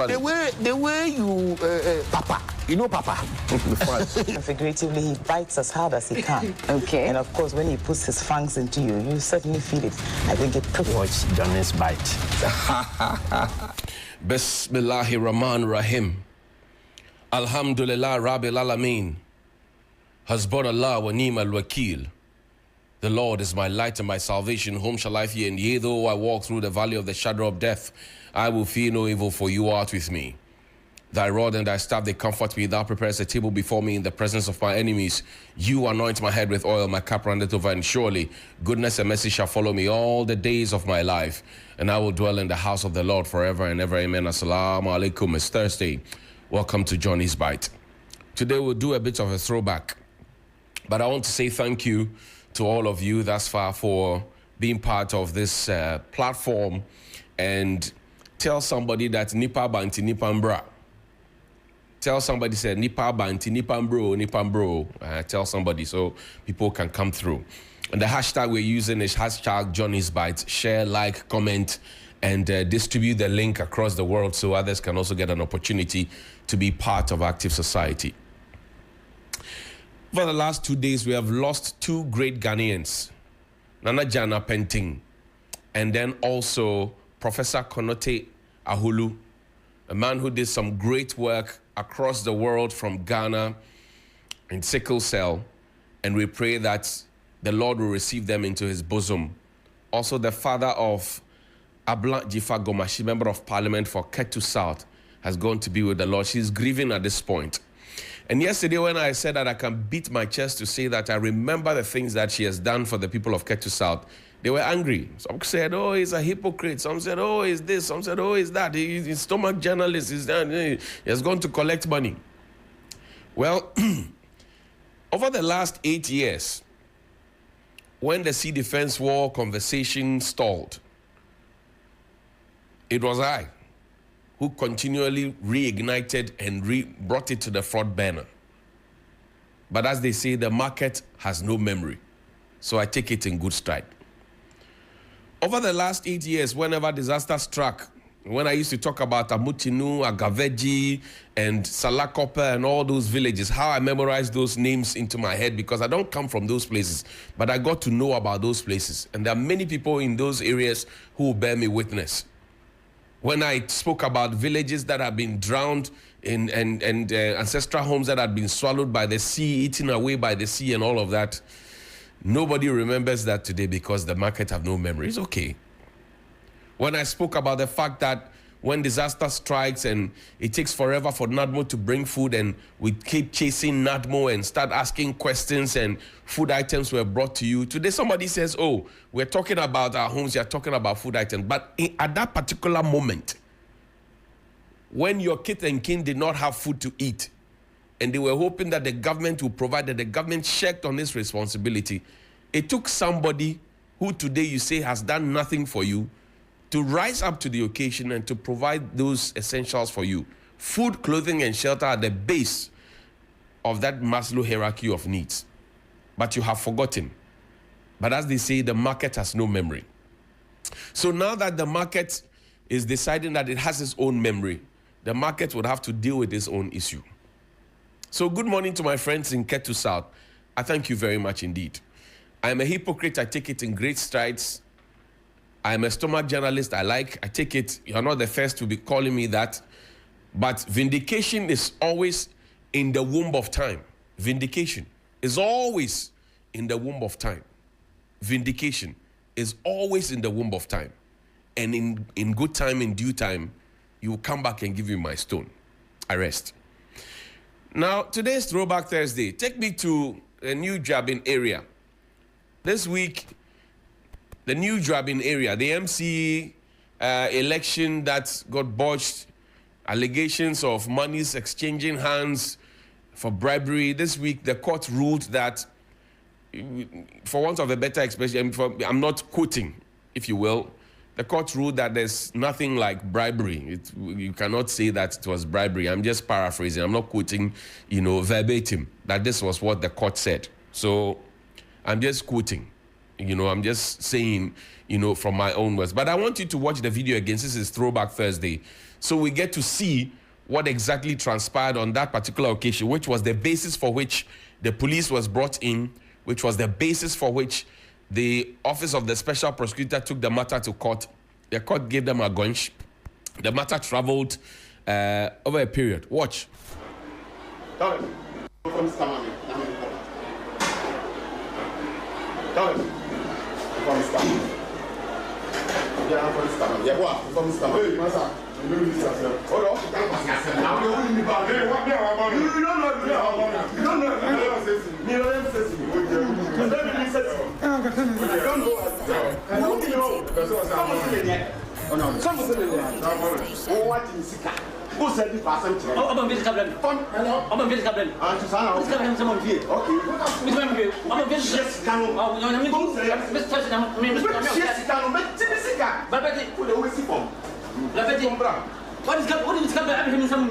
The way you, Papa, you know Papa. Figuratively, he bites as hard as he can. Okay. And of course, when he puts his fangs into you, you certainly feel it. I think it took. Watch Johnnie's bite. Bismillahirrahmanirrahim. Alhamdulillah Rabbil Alameen. Hasbunallah wa ni'mal wakil. The Lord is my light and my salvation. Whom shall I fear? And yea, though I walk through the valley of the shadow of death, I will fear no evil, for you art with me. Thy rod and thy staff, they comfort me. Thou preparest a table before me in the presence of my enemies. You anoint my head with oil, my cup runneth over, and surely goodness and mercy shall follow me all the days of my life. And I will dwell in the house of the Lord forever and ever. Amen. Assalamu alaikum. It's Thursday. Welcome to Johnnie's Bite. Today we'll do a bit of a throwback. But I want to say thank you to all of you thus far for being part of this platform, and tell somebody that Nipa Banti Nipambra. Tell somebody, say Nipa Banti Nipambro, Nipambro. Tell somebody so people can come through. And the hashtag we're using is hashtag Johnnie's Bite. Share, like, comment, and distribute the link across the world so others can also get an opportunity to be part of active society. For the last 2 days, we have lost two great Ghanaians, Nana Jana Penting, and then also Professor Konote Ahulu, a man who did some great work across the world from Ghana in sickle cell, and we pray that the Lord will receive them into his bosom. Also, the father of Abla Dzifa Gomashie, member of parliament for Ketu South, has gone to be with the Lord. She's grieving at this point. And yesterday when I said that I can beat my chest to say that I remember the things that she has done for the people of Ketu South, they were angry. Some said, oh, he's a hypocrite. Some said, oh, he's this. Some said, oh, he's that. He's a stomach journalist. He's that. He has gone to collect money. Well, over the last 8 years, when the Sea Defense War conversation stalled, it was I who continually reignited and brought it to the front burner. But as they say, the market has no memory. So I take it in good stride. Over the last 8 years, whenever disaster struck, when I used to talk about Amutinu, Agaveji, and Salakope, and all those villages, how I memorized those names into my head because I don't come from those places, but I got to know about those places. And there are many people in those areas who will bear me witness. When I spoke about villages that have been drowned in and ancestral homes that had been swallowed by the sea, eaten away by the sea and all of that, nobody remembers that today because the market have no memory. It's okay. When I spoke about the fact that when disaster strikes and it takes forever for NADMO to bring food and we keep chasing NADMO and start asking questions and food items were brought to you. Today somebody says, oh, we're talking about our homes, you're talking about food items. But at that particular moment, when your kith and kin did not have food to eat and they were hoping that the government would provide, that the government checked on its responsibility, it took somebody who today you say has done nothing for you to rise up to the occasion and to provide those essentials for you. Food, clothing, and shelter are the base of that Maslow hierarchy of needs. But you have forgotten. But as they say, the market has no memory. So now that the market is deciding that it has its own memory, the market would have to deal with its own issue. So good morning to my friends in Ketu South. I thank you very much indeed. I am a hypocrite. I take it in great strides. I am a stomach journalist. I take it. You're not the first to be calling me that. But vindication is always in the womb of time. Vindication is always in the womb of time. Vindication is always in the womb of time. And in good time, in due time, you will come back and give you my stone. I rest. Now, today's Throwback Thursday. Take me to a New Jabin area. This week, the New Jabin area, the MC election that got botched, allegations of monies exchanging hands for bribery. This week, the court ruled that, for want of a better expression, I'm not quoting, if you will, the court ruled that there's nothing like bribery. You cannot say that it was bribery. I'm just paraphrasing. I'm not quoting, verbatim, that this was what the court said. So I'm just quoting. I'm just saying, from my own words. But I want you to watch the video again. This is Throwback Thursday. So we get to see what exactly transpired on that particular occasion, which was the basis for which the police was brought in, which was the basis for which the Office of the Special Prosecutor took the matter to court. The court gave them a gunch. The matter traveled over a period. Watch. Who said the person? I'm a visitor. I'm a visitor. I'm someone here. Okay. I'm a visitor. What is coming? Having someone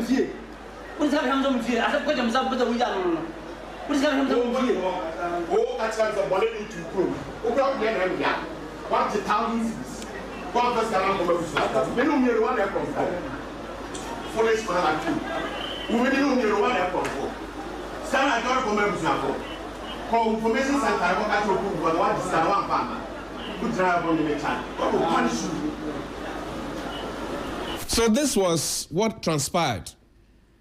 here? What the town is? What does the number of foolish man like you? Who will you hear one airport for? Stand I don't remember. Call information center. I want to prove what is the one farmer. Good drive on the time. What will punish you? So this was what transpired.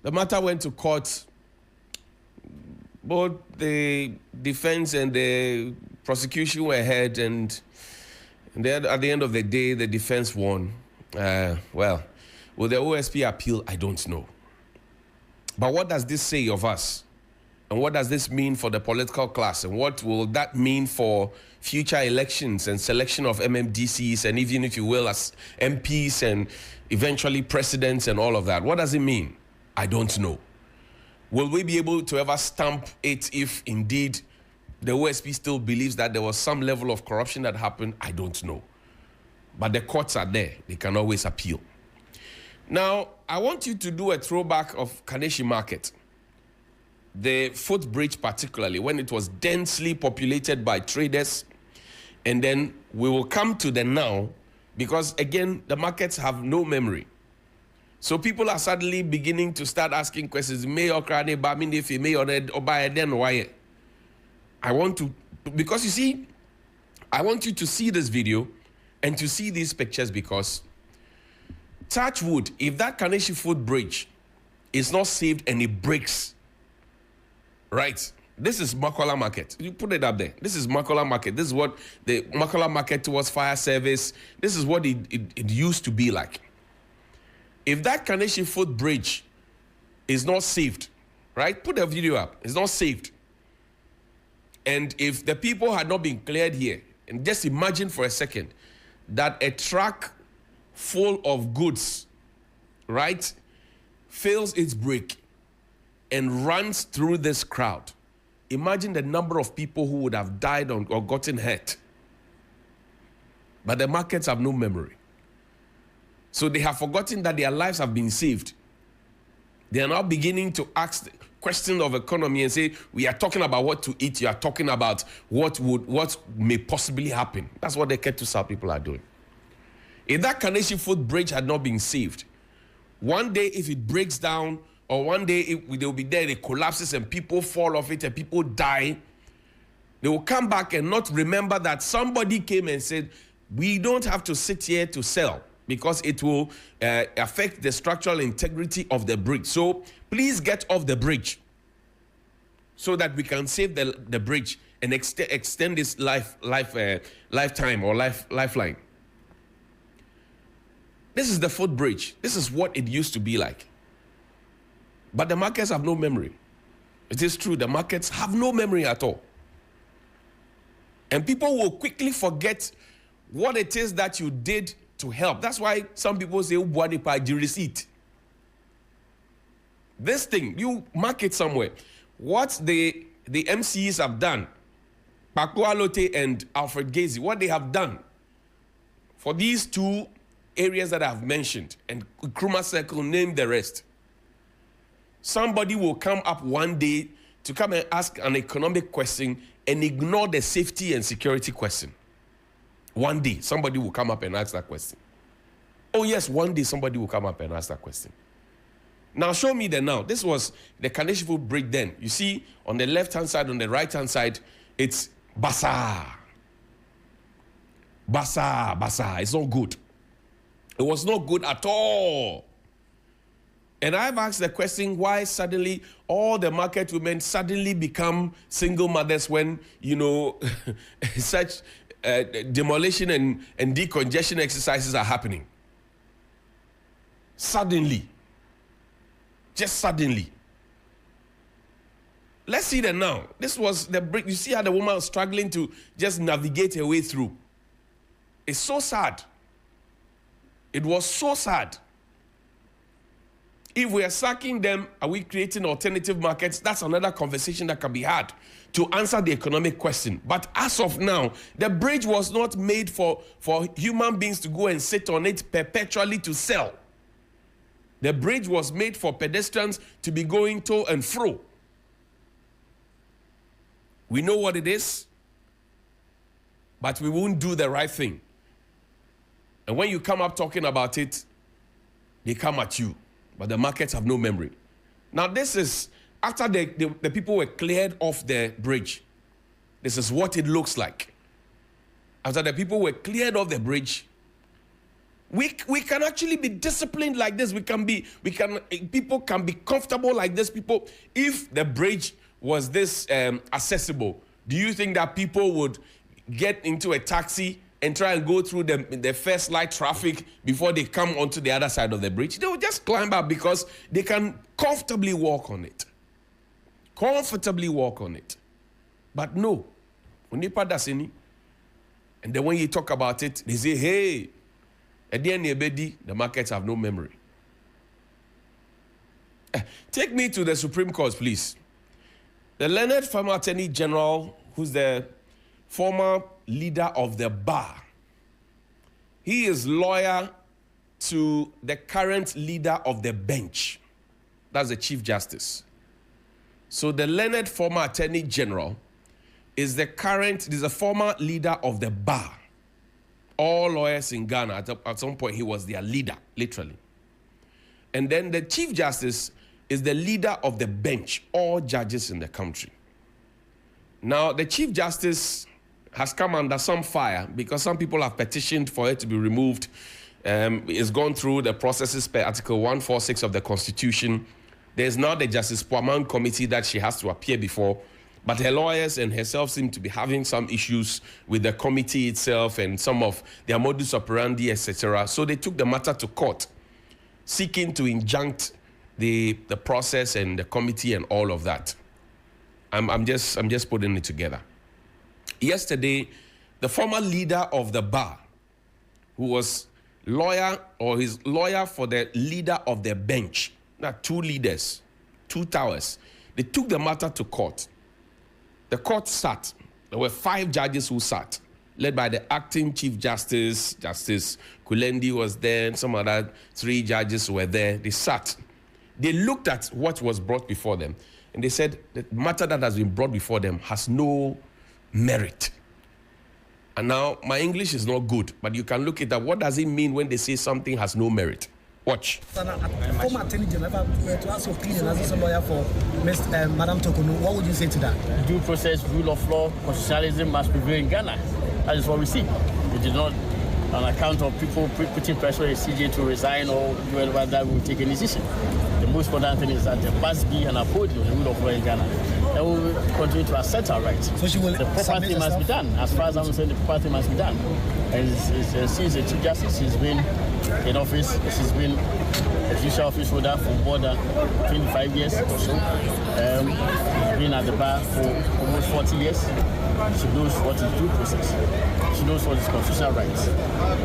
The matter went to court. Both the defense and the prosecution were heard, and then at the end of the day, the defense won. Well, will the OSP appeal? I don't know. But what does this say of us? And what does this mean for the political class? And what will that mean for future elections and selection of MMDCs, and even, if you will, as MPs and eventually presidents and all of that? What does it mean? I don't know. Will we be able to ever stamp it if indeed the OSP still believes that there was some level of corruption that happened? I don't know. But the courts are there. They can always appeal. Now, I want you to do a throwback of Kaneshie Market. The footbridge particularly, when it was densely populated by traders. And then we will come to the now, because again, the markets have no memory. So people are suddenly beginning to start asking questions. I want to, because you see, I want you to see this video and to see these pictures, because touch wood, if that Kaneshie footbridge is not saved and it breaks, right? This is Makola Market. You put it up there. This is Makola Market. This is what the Makola Market towards fire service, this is what it used to be like. If that Kaneshie footbridge is not saved, right? Put the video up. It's not saved. And if the people had not been cleared here, and just imagine for a second that a truck full of goods, right, fails its brake and runs through this crowd. Imagine the number of people who would have died or gotten hurt. But the markets have no memory. So they have forgotten that their lives have been saved. They are now beginning to ask the question of economy and say, we are talking about what to eat. You are talking about what may possibly happen. That's what the Ketu South people are doing. If that Kaneshie footbridge had not been saved, one day if it breaks down, or one day they will be there, it collapses and people fall off it and people die, they will come back and not remember that somebody came and said, we don't have to sit here to sell, because it will affect the structural integrity of the bridge. So please get off the bridge so that we can save the bridge and extend its lifetime or lifeline. This is the footbridge. This is what it used to be like. But the markets have no memory. It is true, the markets have no memory at all. And people will quickly forget what it is that you did to help. That's why some people say, "Ubuani receipt." This thing, you mark it somewhere. What the MCs have done, Pakualote and Alfred Gazy, what they have done for these two areas that I've mentioned, and Nkrumah Circle, name the rest. Somebody will come up one day to come and ask an economic question and ignore the safety and security question. One day, somebody will come up and ask that question. Oh yes, one day somebody will come up and ask that question. Now show me the now. This was the Kaneshie bridge then. You see, on the left-hand side, on the right-hand side, it's Basa. Basa, Basa. It's not good. It was not good at all. And I've asked the question why suddenly all the market women suddenly become single mothers when, you know, such demolition and decongestion exercises are happening. Suddenly. Just suddenly. Let's see that now. This was the break. You see how the woman was struggling to just navigate her way through. It's so sad. It was so sad. If we are sacking them, are we creating alternative markets? That's another conversation that can be had to answer the economic question. But as of now, the bridge was not made for human beings to go and sit on it perpetually to sell. The bridge was made for pedestrians to be going to and fro. We know what it is, but we won't do the right thing. And when you come up talking about it, they come at you. But the markets have no memory. Now this is, after the people were cleared off the bridge, this is what it looks like. After the people were cleared off the bridge, we can actually be disciplined like this. People can be comfortable like this. People, if the bridge was this accessible, do you think that people would get into a taxi and try and go through the first light traffic before they come onto the other side of the bridge? They will just climb up because they can comfortably walk on it. Comfortably walk on it. But no, and then when you talk about it, they say, hey, at the end of the day, the markets have no memory. Take me to the Supreme Court, please. The learned former Attorney General, who's the former leader of the bar, he is lawyer to the current leader of the bench. That's the Chief Justice. So the learned former Attorney General is the former leader of the bar. All lawyers in Ghana, at some point, he was their leader, literally. And then the Chief Justice is the leader of the bench, all judges in the country. Now, the Chief Justice has come under some fire because some people have petitioned for it to be removed. It's gone through the processes per Article 146 of the Constitution. There's now the Justice Puaman Committee that she has to appear before. But her lawyers and herself seem to be having some issues with the committee itself and some of their modus operandi, etc. So they took the matter to court, seeking to injunct the process and the committee and all of that. I'm just putting it together. Yesterday, the former leader of the bar, who was his lawyer for the leader of the bench, now two leaders, two towers, they took the matter to court. The court sat. There were 5 judges who sat, led by the acting Chief Justice. Justice Kulendi was there, and some other 3 judges were there. They sat. They looked at what was brought before them, and they said the matter that has been brought before them has no merit. And now, my English is not good, but you can look at that. What does it mean when they say something has no merit? Watch. Former Attorney General, to ask your opinion as a lawyer for Madam Tokonu, what would you say to that? Due process, rule of law, constitutionalism must prevail in Ghana. That is what we see. We did not, on account of people putting pressure on the CJ to resign or do whatever, that we will take a decision. The most important thing is that there must be an upholding of the rule of law in Ghana. And we will continue to assert our rights. So she will the proper thing must be done. As far as I'm saying, the proper thing must be done. And since the Chief Justice, she's been in office, she's been a judicial office holder for more than 25 years or so. She's been at the bar for almost 40 years. She knows what is due process. She knows what is constitutional rights.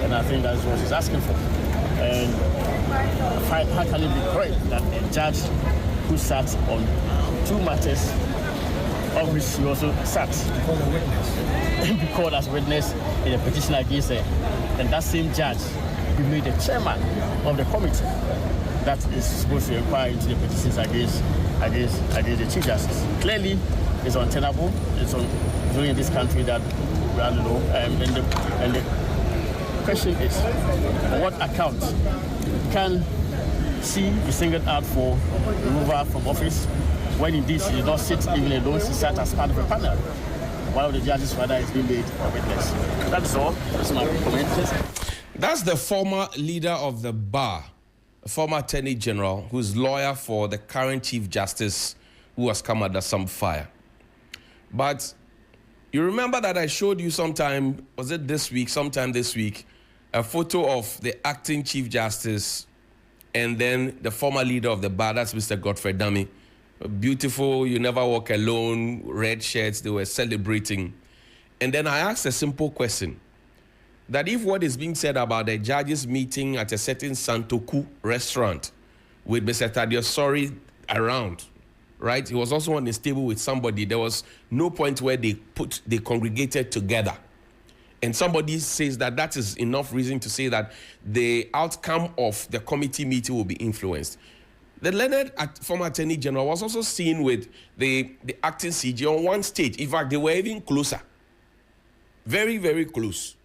And I think that's what she's asking for. And how can it be correct that a judge who sat on 2 matters, of which she also sat, be called as witness in a petition against her, and that same judge be made the chairman of the committee that is supposed to inquire into the petitions against the Chief Justice? Clearly, it's untenable. It's only in this country that around the law. And the question is, on what account can she be singled out for removal from office when indeed she did not sit even alone, she sat as part of a panel? One of the judges' father is being made a witness. That's all. That's my comment. That's the former leader of the bar, a former attorney general, who's lawyer for the current Chief Justice, who has come under some fire. But you remember that I showed you sometime this week, a photo of the acting Chief Justice and then the former leader of the bar, that's Mr. Godfred Dummy. Beautiful, you never walk alone, red shirts, they were celebrating. And then I asked a simple question, that if what is being said about the judges meeting at a certain Santoku restaurant with Mr. Tadiosori around, right? He was also on his table with somebody. There was no point where they congregated together. And somebody says that that is enough reason to say that the outcome of the committee meeting will be influenced. The learned former Attorney General was also seen with the acting CJ on one stage. In fact, they were even closer. Very, very close.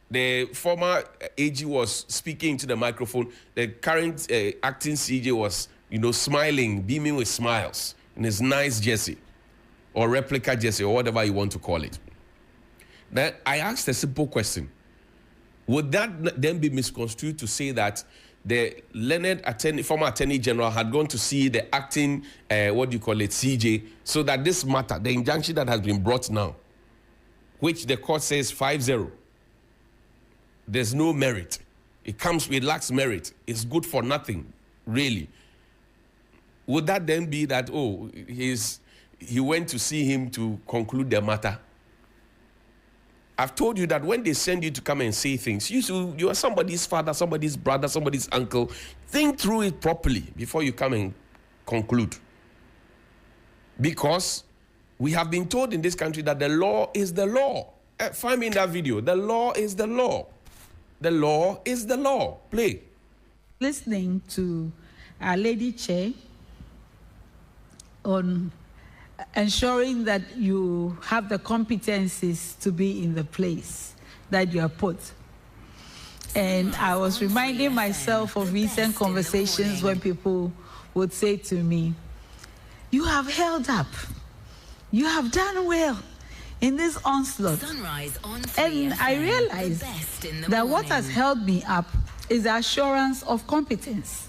The former AG was speaking to the microphone. The current acting CJ was, smiling, beaming with smiles in his nice jersey or replica jersey or whatever you want to call it. Then I asked a simple question. Would that then be misconstrued to say that the learned former Attorney General had gone to see the acting, CJ, so that this matter, the injunction that has been brought now, which the court says 5-0, there's no merit. It lacks merit. It's good for nothing, really. Would that then be that, he went to see him to conclude the matter? I've told you that when they send you to come and say things, you are somebody's father, somebody's brother, somebody's uncle. Think through it properly before you come and conclude. Because we have been told in this country that the law is the law. Find me in that video. The law is the law. The law is the law. Play. Listening to our Lady Chair on ensuring that you have the competencies to be in the place that you are put. And I was reminding myself of recent conversations when people would say to me, you have held up. You have done well in this onslaught. And I realized that what has held me up is the assurance of competence.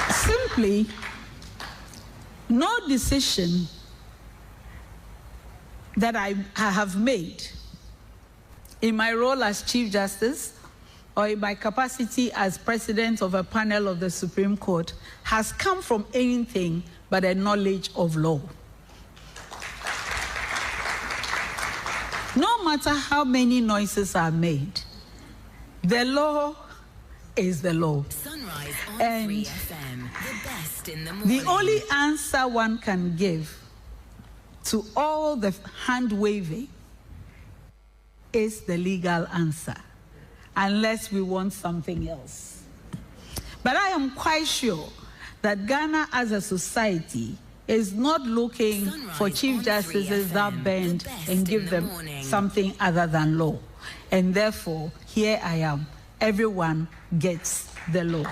Simply, no decision that I have made in my role as Chief Justice or in my capacity as President of a panel of the Supreme Court has come from anything but a knowledge of law. No matter how many noises are made, the law is the law. And 3 FM, the best in the morning. the only answer one can give to all the hand waving is the legal answer, unless we want something else. But I am quite sure that Ghana as a society is not looking for Chief Justices that bend and give them something other than law. And therefore, here I am. Everyone gets the law.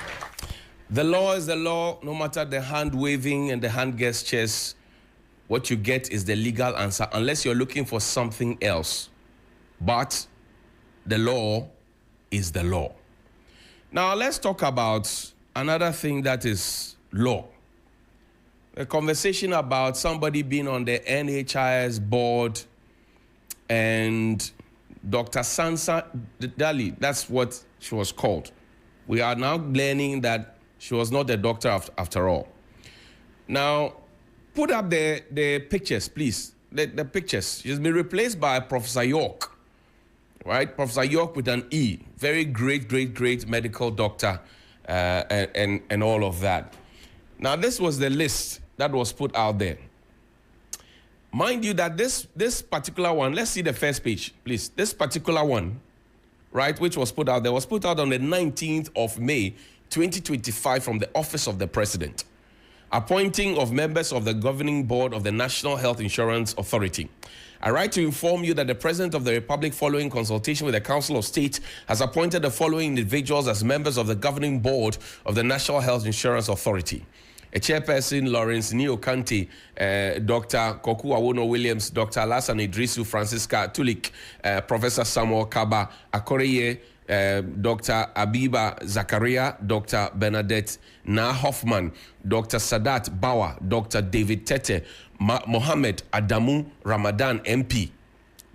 The law is the law, no matter the hand waving and the hand gestures. What you get is the legal answer, unless you're looking for something else. But the law is the law. Now, let's talk about another thing that is law. A conversation about somebody being on the NHIA's board and Dr. Sansa Dali, that's what she was called. We are now learning that she was not a doctor after all. Now, put up the pictures, please. The pictures. She's been replaced by Professor York, right? Professor York with an E. Very great medical doctor and all of that. Now, this was the list that was put out there. Mind you that this particular one, let's see the first page, please. This particular one, right, which was put out there, was put out on the 19th of May, 2025 from the Office of the President. appointing of members of the governing board of the National Health Insurance Authority. I write to inform you that the President of the Republic, following consultation with the Council of State, has appointed the following individuals as members of the governing board of the National Health Insurance Authority. A chairperson, Lawrence Neo Kante, Dr. Koku Awono Williams, Dr. Alasan Idrisu, Francisca Tulik, Professor Samuel Kaba Akoreye, Dr. Abiba Zakaria, Dr. Bernadette Na Hoffman, Dr. Sadat Bawa, Dr. David Tete, Mohammed Adamu Ramadan MP.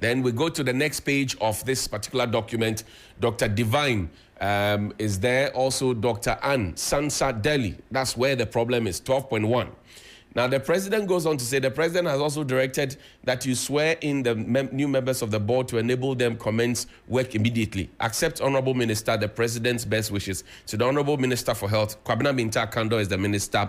Then we go to the next page of this particular document. Dr. Divine is there. Also, Dr. Ann Sansa Delhi. That's where the problem is, 12.1. Now, the president goes on to say the president has also directed that you swear in the new members of the board to enable them commence work immediately. Accept, Honorable Minister, the president's best wishes. To the Honorable Minister for Health, Kwabena Binta Kando is the minister,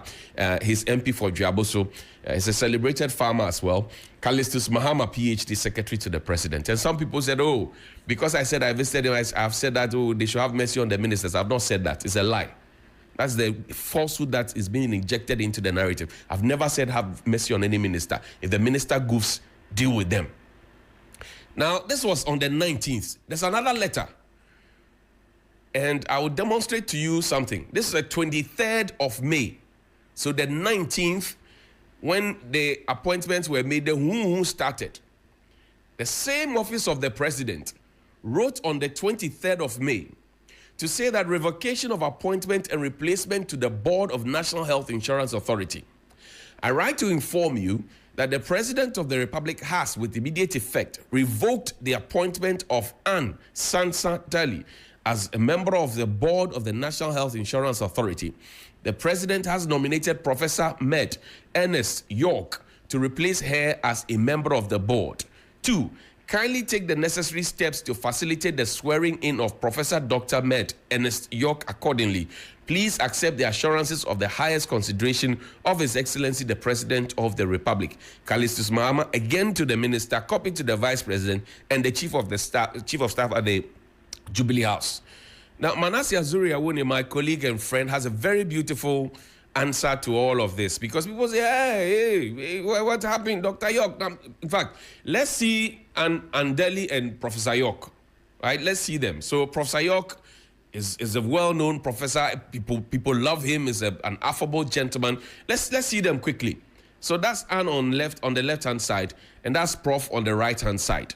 his MP for Dwaboso. He's a celebrated farmer as well. Callistus Mahama, PhD, secretary to the president. And some people said, oh, because I said I visited him, I've said that, oh, they should have mercy on the ministers. I've not said that. It's a lie. That's the falsehood that is being injected into the narrative. I've never said have mercy on any minister. If the minister goofs, deal with them. Now, this was on the 19th. There's another letter. And I will demonstrate to you something. This is the 23rd of May. So the 19th, when the appointments were made, the who started. The same office of the president wrote on the 23rd of May to say that revocation of appointment and replacement to the Board of National Health Insurance Authority. I write to inform you that the President of the Republic has, with immediate effect, revoked the appointment of Ann Sansa Dali as a member of the Board of the National Health Insurance Authority. The President has nominated Professor Med Ernest York to replace her as a member of the board. 2. Kindly take the necessary steps to facilitate the swearing in of Professor Dr. Med Ernest York accordingly. Please accept the assurances of the highest consideration of His Excellency the President of the Republic. Callistus Mahama, again to the Minister, copy to the Vice President and the Chief of Staff at the Jubilee House. Now, Manasseh Azuri Awuni, my colleague and friend, has a very beautiful answer to all of this, because people say, hey, what happened, Dr. York? In fact, let's see Andeli and Professor York, right? Let's see them. So Professor York is a well-known professor. People love him. He's an affable gentleman. Let's see them quickly. So that's Anne on the left-hand side, and that's Prof on the right-hand side.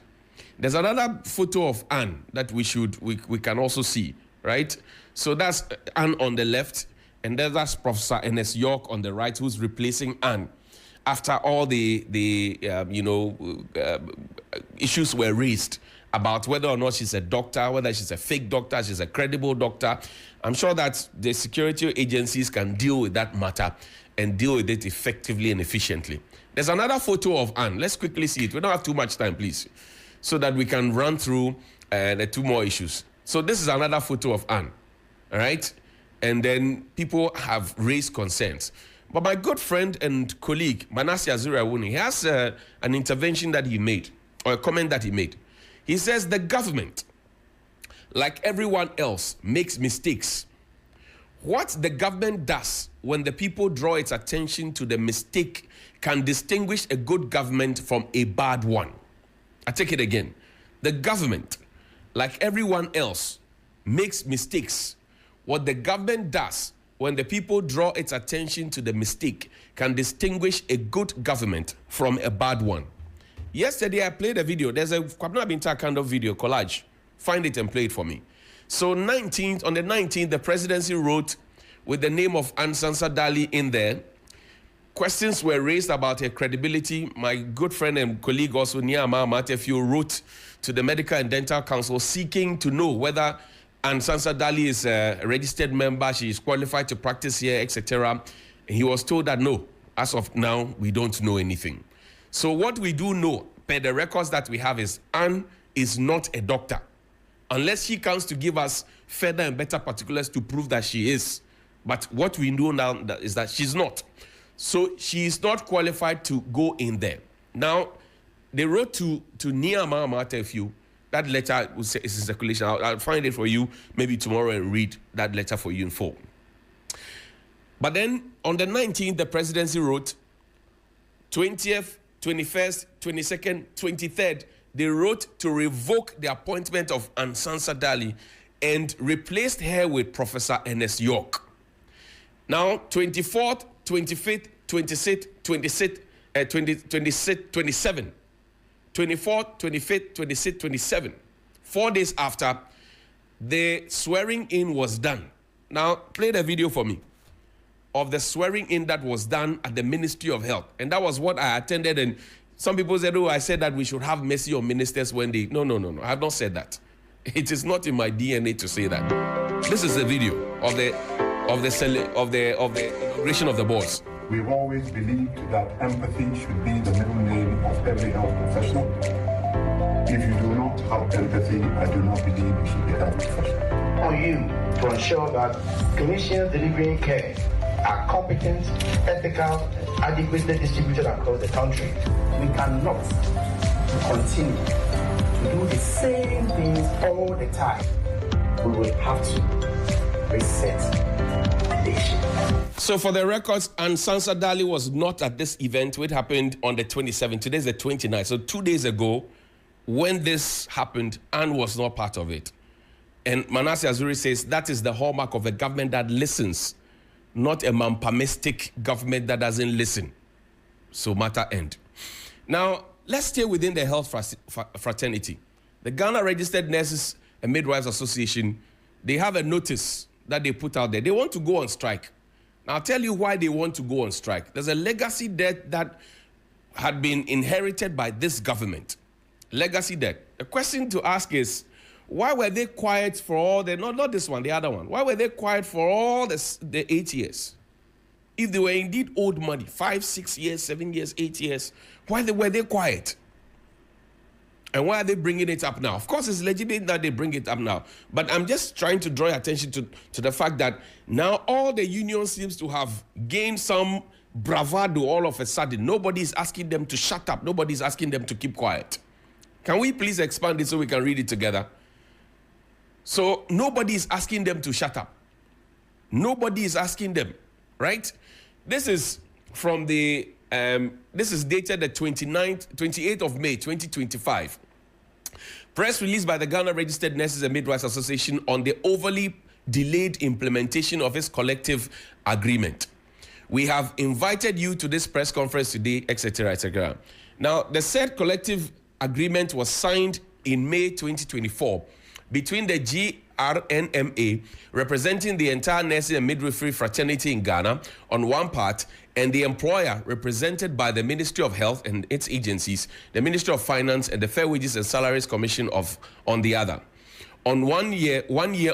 There's another photo of Anne that we can also see, right? So that's Anne on the left, and then that's Professor Ernest York on the right, who's replacing Anne after all the issues were raised about whether or not she's a doctor, whether she's a fake doctor, she's a credible doctor. I'm sure that the security agencies can deal with that matter and deal with it effectively and efficiently. There's another photo of Anne. Let's quickly see it. We don't have too much time, please, so that we can run through the two more issues. So this is another photo of Anne, all right? And then people have raised concerns. But my good friend and colleague, Manasseh Azuri Awuni, he has an intervention that he made, or a comment that he made. He says the government, like everyone else, makes mistakes. What the government does when the people draw its attention to the mistake can distinguish a good government from a bad one. I take it again. The government, like everyone else, makes mistakes. What the government does when the people draw its attention to the mistake can distinguish a good government from a bad one. Yesterday, I played a video. There's a Kwabena Binta kind of video collage. Find it and play it for me. So on the 19th, the presidency wrote with the name of Ann Sansa Dali in there. Questions were raised about her credibility. My good friend and colleague also, Niama Matefio, wrote to the Medical and Dental Council seeking to know whether Ann Sansa Dali is a registered member, she is qualified to practice here, etc. And he was told that no, as of now, we don't know anything. So what we do know, per the records that we have, is Ann is not a doctor, unless she comes to give us further and better particulars to prove that she is. But what we know now is that she's not. So she is not qualified to go in there. Now, they wrote to Niama Matefio. That letter is in circulation. I'll find it for you maybe tomorrow and read that letter for you in full. But then on the 19th, the presidency wrote 20th, 21st, 22nd, 23rd, they wrote to revoke the appointment of Ansansa Dali and replaced her with Professor Ernest York. Now, 24th, 25th, 26th, 27th, 24th, 25th, 26th, 27th. 4 days after, the swearing in was done. Now, play the video for me of the swearing in that was done at the Ministry of Health. And that was what I attended. And some people said, oh, I said that we should have mercy on ministers when they... No. I have not said that. It is not in my DNA to say that. This is the video of the inauguration of the boards. We've always believed that empathy should be the middle name of every health professional. If you do not have empathy, I do not believe you should be a health professional. On you to ensure that clinicians delivering care are competent, ethical, and adequately distributed across the country. We cannot continue to do the same things all the time. We will have to reset the nation. So for the records, Ansansa Dali was not at this event, which happened on the 27th. Today's the 29th. So 2 days ago, when this happened, Anne was not part of it. And Manasseh Azuri says that is the hallmark of a government that listens, not a mampamistic government that doesn't listen. So matter end. Now, let's stay within the health fraternity. The Ghana Registered Nurses and Midwives Association, they have a notice that they put out there. They want to go on strike. Now, I'll tell you why they want to go on strike. There's a legacy debt that had been inherited by this government. Legacy debt. The question to ask is, why were they quiet for all the, not this one, the other one. Why were they quiet for all the 8 years? If they were indeed owed money, 5, 6 years, 7 years, 8 years, why were they quiet? And why are they bringing it up now? Of course, it's legitimate that they bring it up now. But I'm just trying to draw your attention to the fact that now all the unions seems to have gained some bravado all of a sudden. Nobody is asking them to shut up. Nobody is asking them to keep quiet. Can we please expand it so we can read it together? So nobody is asking them to shut up. Nobody is asking them, right? This is from the, this is dated the 28th of May, 2025. Press release by the Ghana Registered Nurses and Midwives Association on the overly delayed implementation of its collective agreement. We have invited you to this press conference today, etc., etc. Now, the said collective agreement was signed in May 2024 between the GRNMA, representing the entire nursing and midwifery fraternity in Ghana, on one part, and the employer, represented by the Ministry of Health and its agencies, the Ministry of Finance, and the Fair Wages and Salaries Commission on the other. On 1 year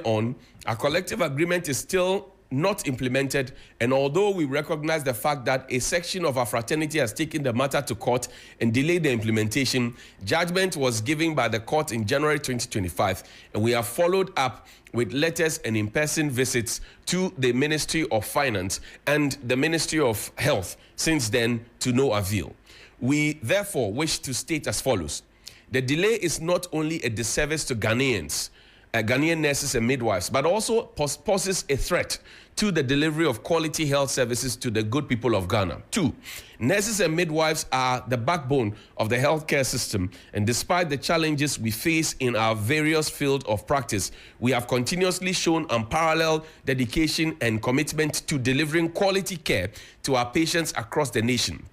on, our collective agreement is still not implemented, and although we recognize the fact that a section of our fraternity has taken the matter to court and delayed the implementation, judgment was given by the court in January 2025, and we have followed up with letters and in-person visits to the Ministry of Finance and the Ministry of Health since then, to no avail. We therefore wish to state as follows: the delay is not only a disservice to Ghanaians, Ghanaian nurses and midwives, but also poses a threat to the delivery of quality health services to the good people of Ghana. 2, nurses and midwives are the backbone of the healthcare system, and despite the challenges we face in our various fields of practice, we have continuously shown unparalleled dedication and commitment to delivering quality care to our patients across the nation.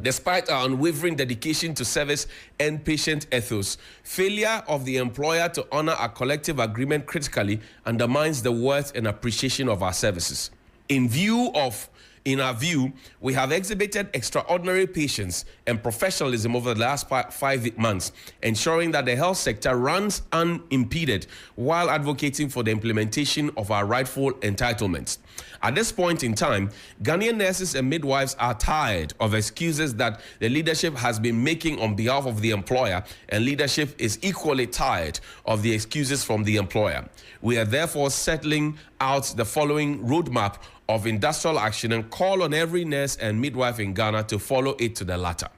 Despite our unwavering dedication to service and patient ethos, failure of the employer to honor our collective agreement critically undermines the worth and appreciation of our services. In our view, we have exhibited extraordinary patience and professionalism over the last 5 months, ensuring that the health sector runs unimpeded while advocating for the implementation of our rightful entitlements. At this point in time, Ghanaian nurses and midwives are tired of excuses that the leadership has been making on behalf of the employer, and leadership is equally tired of the excuses from the employer. We are therefore settling out the following roadmap of industrial action and call on every nurse and midwife in Ghana to follow it to the latter.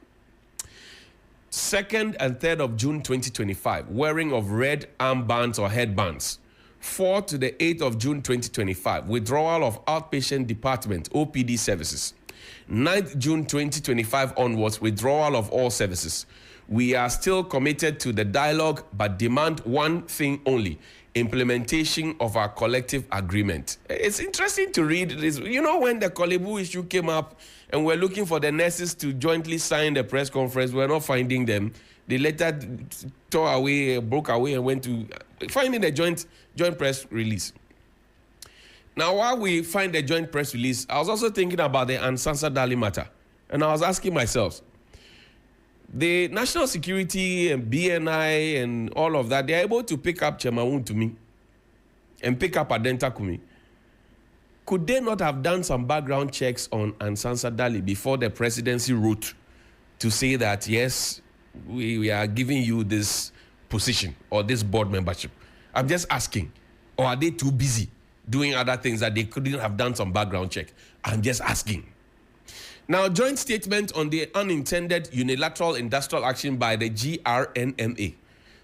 2nd and 3rd of June 2025, wearing of red armbands or headbands 4 to the 8th of June 2025, withdrawal of outpatient department, OPD services. 9th June 2025 onwards, withdrawal of all services. We are still committed to the dialogue, but demand one thing only: implementation of our collective agreement. It's interesting to read this. You know, when the Kolebu issue came up and we're looking for the nurses to jointly sign the press conference, we're not finding them. They later tore away, broke away, and went to finding the joint press release. Now, while we find the joint press release, I was also thinking about the Ansansa Dali matter. And I was asking myself, the national security and BNI and all of that, they're able to pick up Chemawun to me and pick up Adenta Kumi. Could they not have done some background checks on Ansansa Dali before the presidency wrote to say that, yes, we are giving you this position or this board membership? I'm just asking. Or are they too busy doing other things that they couldn't have done some background check? I'm just asking. Now, joint statement on the unintended unilateral industrial action by the GRNMA.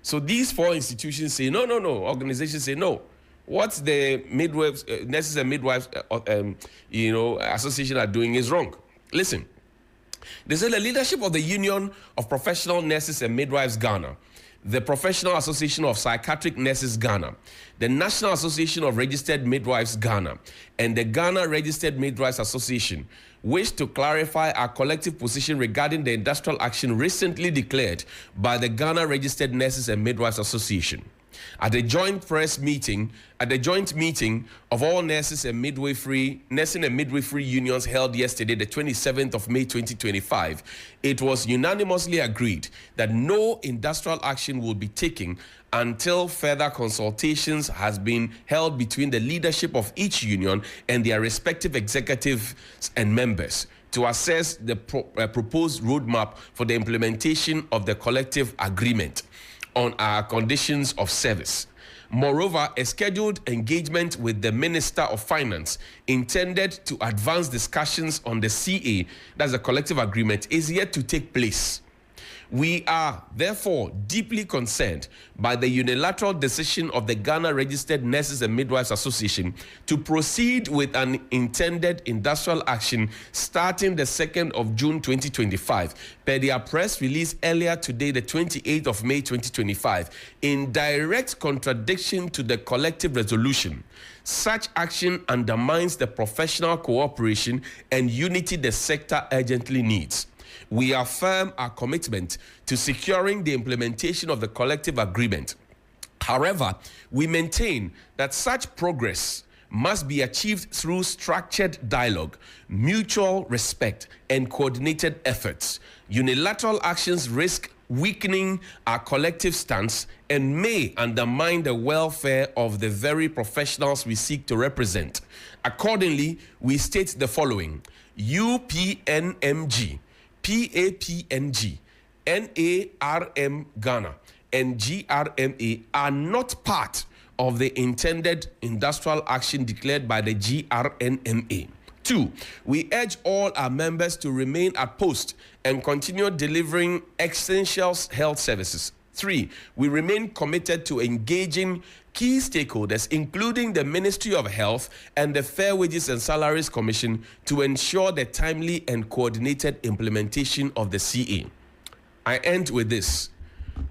So these four institutions say, no. Organizations say, no. What the midwives, nurses and midwives, association are doing is wrong. Listen. They say the leadership of the Union of Professional Nurses and Midwives Ghana, the Professional Association of Psychiatric Nurses Ghana, the National Association of Registered Midwives Ghana, and the Ghana Registered Midwives Association wish to clarify our collective position regarding the industrial action recently declared by the Ghana Registered Nurses and Midwives Association. At the joint meeting of all nursing and midwifery unions held yesterday, the 27th of May 2025, it was unanimously agreed that no industrial action will be taken until further consultations has been held between the leadership of each union and their respective executives and members to assess the proposed roadmap for the implementation of the collective agreement on our conditions of service. Moreover, a scheduled engagement with the Minister of Finance intended to advance discussions on the CA, that's the collective agreement, is yet to take place. We are therefore deeply concerned by the unilateral decision of the Ghana Registered Nurses and Midwives Association to proceed with an intended industrial action starting the 2nd of June 2025, per their press release earlier today, the 28th of May 2025, in direct contradiction to the collective resolution. Such action undermines the professional cooperation and unity the sector urgently needs. We affirm our commitment to securing the implementation of the collective agreement. However, we maintain that such progress must be achieved through structured dialogue, mutual respect, and coordinated efforts. Unilateral actions risk weakening our collective stance and may undermine the welfare of the very professionals we seek to represent. Accordingly, we state the following: UPNMG, PAPNG, NARM Ghana, and GRMA are not part of the intended industrial action declared by the GRNMA. 2, we urge all our members to remain at post and continue delivering essential health services. 3, we remain committed to engaging key stakeholders, including the Ministry of Health and the Fair Wages and Salaries Commission, to ensure the timely and coordinated implementation of the CA. I end with this.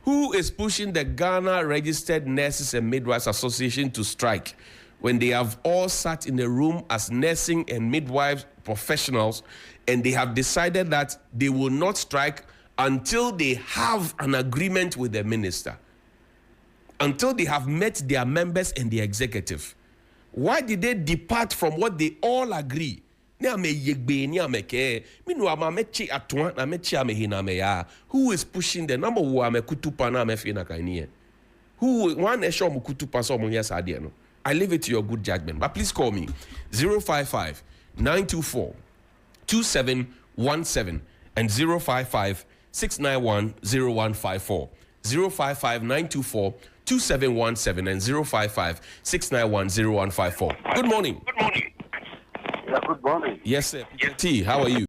Who is pushing the Ghana Registered Nurses and Midwives Association to strike when they have all sat in a room as nursing and midwives professionals and they have decided that they will not strike until they have an agreement with the minister, until they have met their members and the executive? Why did they depart from what they all agree? Who is pushing the number one? Who one? I leave it to your good judgment. But please call me 055-924-2717 and 055-691-0154. 055-924-2717 and 055-691-0154. Good morning. Good morning. Yeah, good morning. Yes, sir. Peter T, how are you?